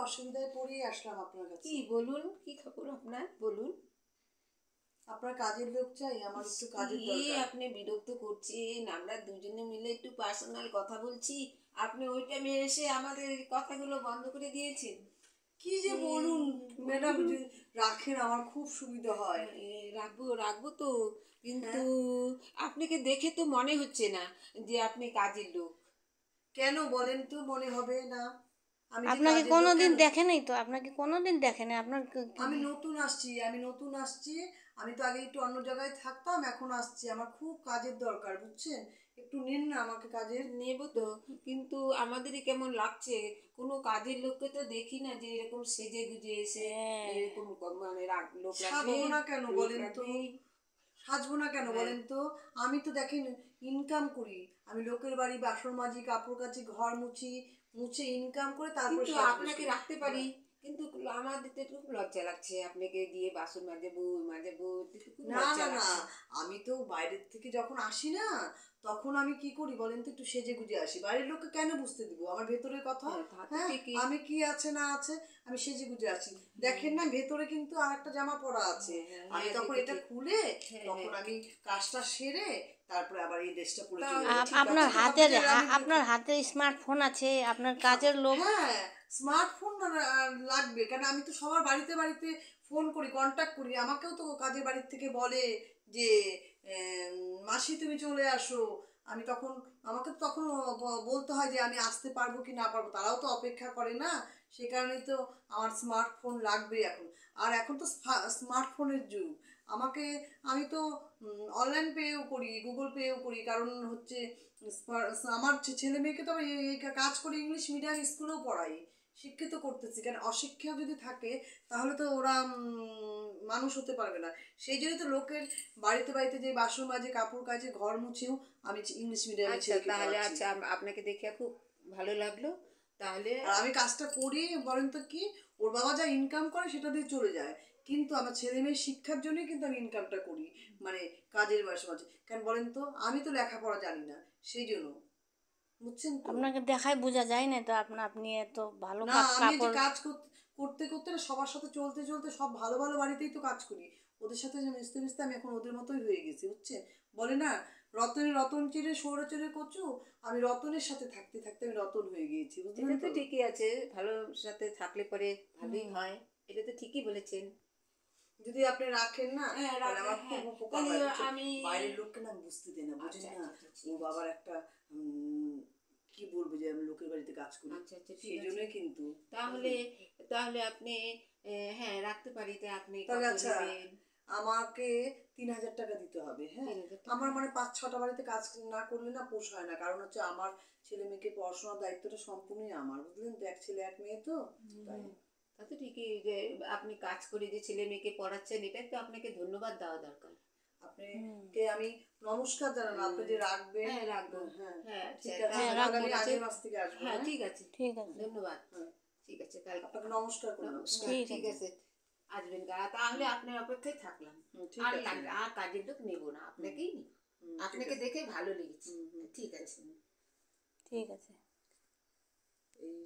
অসুবিধায় পড়েই আসলাম আপনার কাছে। কি বলুন, কি খবর আপনার বলুন। আপনার কাজের লোক চাই, আমার একটু কাজের দরকার। আপনি বিরক্ত করছেন, আমরা দুজনে মিলে একটু পার্সোনাল কথা বলছি, আপনি ওই টাইমে এসে আমাদের কথাগুলো বন্ধ করে দিয়েছেন। কি যে বলুন ম্যাডাম, যে রাখেন আমার খুব সুবিধা হয়। রাখবো রাখবো তো, কিন্তু হ্যাঁ, আপনাকে দেখে তো মনে হচ্ছে না যে আপনি কাজের লোক। কেন বলেন তো মনে হবে না? আমি যে আপনাকে কাজের লোক কোনোদিন কেন? দেখে নাই তো, আপনাকে কোনোদিন দেখে নাই আপনার আমি নতুন আসছি, আমি তো আগে একটু অন্য জায়গায় থাকতাম, এখন আসছি, আমার খুব কাজের দরকার বুঝছেন। একটু নিন না আমাকে কাজের। নেব তো, কিন্তু আমাদেরই কেমন লাগছে, কোনো কাজের লোককে তো দেখি না যে এরকম সেজে গুজে এসে এরকম মানে লোক রাখবে। সাজবো না কেন বলেন তো? সাজবো না কেন বলেন তো? আমি তো দেখেন ইনকাম করি, আমি লোকের বাড়ি বাসন মাজি, কাপড় কাচি, ঘর মুছি, মুছে ইনকাম করে তারপর কিন্তু সাজবো। আপনাকে রাখতে পারি, কিন্তু আমাদের তো একটু লজ্জা লাগছে, আপনাকে দিয়ে বাসন মাজাবো মাজাবো, একটু খুব না লজ্জা না না, লাগছে। আমি তো বাইরের থেকে যখন আসি না, তখন আমি কি করি বলেন তো, একটু সেজে গুজে আসি। বাইরের লোককে কেন বুঝতে দিব আমার ভেতরের কথা? হ্যাঁ, তা তো হ্যাঁ, ঠিকই। আমি কি আছে না আছে, আমি সেজে গুজে আসি। দেখেন না ভেতরে কিন্তু আর একটা জামা পরা আছে, আমি তখন এটা খুলে তখন আমি কাজটা সেরে তারপরে আবার এই ড্রেসটা পরে চলে যাই। ঠিক আছে, আপনার তো হাতে ভাববে যে আমি আপনার হাতে স্মার্টফোন আছে, আপনার কাজের লোক। হ্যাঁ, স্মার্টফোন লাগবে কেন? আমি তো সবার বাড়িতে বাড়িতে ফোন করি, কন্টাক্ট করি। আমাকেও তো কাজের বাড়ির থেকে বলে যে মাসি তুমি চলে আসো। আমি তখন, আমাকে তো তখন বলতে হয় যে আমি আসতে পারবো কি না পারবো, তারাও তো অপেক্ষা করে না। সে কারণেই তো আমার স্মার্টফোন লাগবে এখন। আর এখন তো স্মার্টফোনের যুগ। আমাকে, আমি তো অনলাইন পেও করি, গুগল পেও করি, কারণ হচ্ছে আমার ছেলে মেয়েকে তো আমি এই কাজ করে ইংলিশ মিডিয়াম স্কুলেও পড়াই, শিক্ষিত করতেছি। কারণ অশিক্ষা যদি থাকে তাহলে তো ওরা মানুষ হতে পারবে না। সেই জন্যই তো লোকের বাড়িতে বাড়িতে যে বাসন মাজে, কাপড় কাচে, ঘর মুছেও আমি ইংলিশ মিডিয়ামে আচ্ছা, ছেলেকে তাহলে পড়াচ্ছি। আচ্ছা, আপনাকে দেখে খুব ভালো লাগলো। তাহলে আর আমি কাজটা করি বলেন তো কি, ওর বাবা যা ইনকাম করে সেটা দিয়ে চলে যায়, কিন্তু আমার ছেলে মেয়ের শিক্ষার জন্যই কিন্তু আমি ইনকামটা করি, মানে কাজের মাঝে মাঝে। কেন বলেন তো, আমি তো লেখাপড়া জানি না, সেই জন্য, বুঝছেন তো। আপনাকে দেখায় বোঝা যায় না তো, আপনি এত ভালো না, আমি এই যে কাপড়। কাজ করতে করতে না, সবার সাথে চলতে চলতে সব ভালো ভালো বাড়িতেই তো কাজ করি, ওদের সাথে যে মিশতে মিশতে আমি এখন ওদের মতোই হয়ে গেছি বুঝছেন। বলে না, রতনে রতন চিরে সৌর চিরে কচু, আমি রতনের সাথে থাকতে থাকতে আমি রতন হয়ে গিয়েছি, এটা বুঝলেন তো তো। ঠিকই আছে, ভালো সাথে থাকলে পরে ভালোই হয়, এটা তো ঠিকই বলেছেন। যদি আপনি রাখেন না, হ্যাঁ, তাহলে আমার খুব হ্যাঁ, উপকার তাহলে হয় বুঝছেন? আমি বাইরের লোককে না বুঝতে দেয় না, বুঝেন আচ্ছা না। আচ্ছা আচ্ছা, ও ঠিক আছে। বাবার একটা কি বলবো, যে আমি লোকের বাড়িতে কাজ করি, আচ্ছা আচ্ছা, ঠিক সেই আছে। জন্যই কিন্তু। তাহলে তাহলে আপনি হ্যাঁ রাখতে পারি, তাই আপনি তাহলে কত আচ্ছা, নেবেন? আমাকে 3,000 টাকা দিতে হবে। হ্যাঁ, 3,000 আমার টাকা? মানে 5-6টা বাড়িতে কাজ না করলে না পোষায় না, কারণ হচ্ছে আমার ছেলে মেয়েকে পড়াশোনার দায়িত্বটা সম্পূর্ণই আমার, বুঝলেন তো, এক ছেলে এক মেয়ে তো, তাই। তা তো ঠিকই, যে আপনি কাজ করে যে ছেলে মেয়েকে পড়াচ্ছেন, এটাই তো আপনাকে ধন্যবাদ দেওয়া দরকার। আপনাকে আমি নমস্কার জানানো, আপনি যে রাখবেন। হ্যাঁ, রাখবো। হ্যাঁ, হ্যাঁ, ঠিক আচ্ছা, আছে, তাহলে আগামী ঠিক আছে। আগের মাস থেকে আসবো। হ্যাঁ, হ্যাঁ, ঠিক আছে। ঠিক আছে। ধন্যবাদ। হ্যাঁ, ঠিক আছে, কাল আপনাকে নমস্কার করলাম। নমস্কার। ঠিক ঠিক আছে। আছে, আসবেন। তাহলে আপনার অপেক্ষায় থাকলাম। ঠিক আর আছে। লাগবে, আর কাজের লোক নেব না, আপনাকেই নিব। ঠিক আপনাকে আছে। দেখে ভালো লেগেছে। ঠিক আছে। ঠিক আছে। এই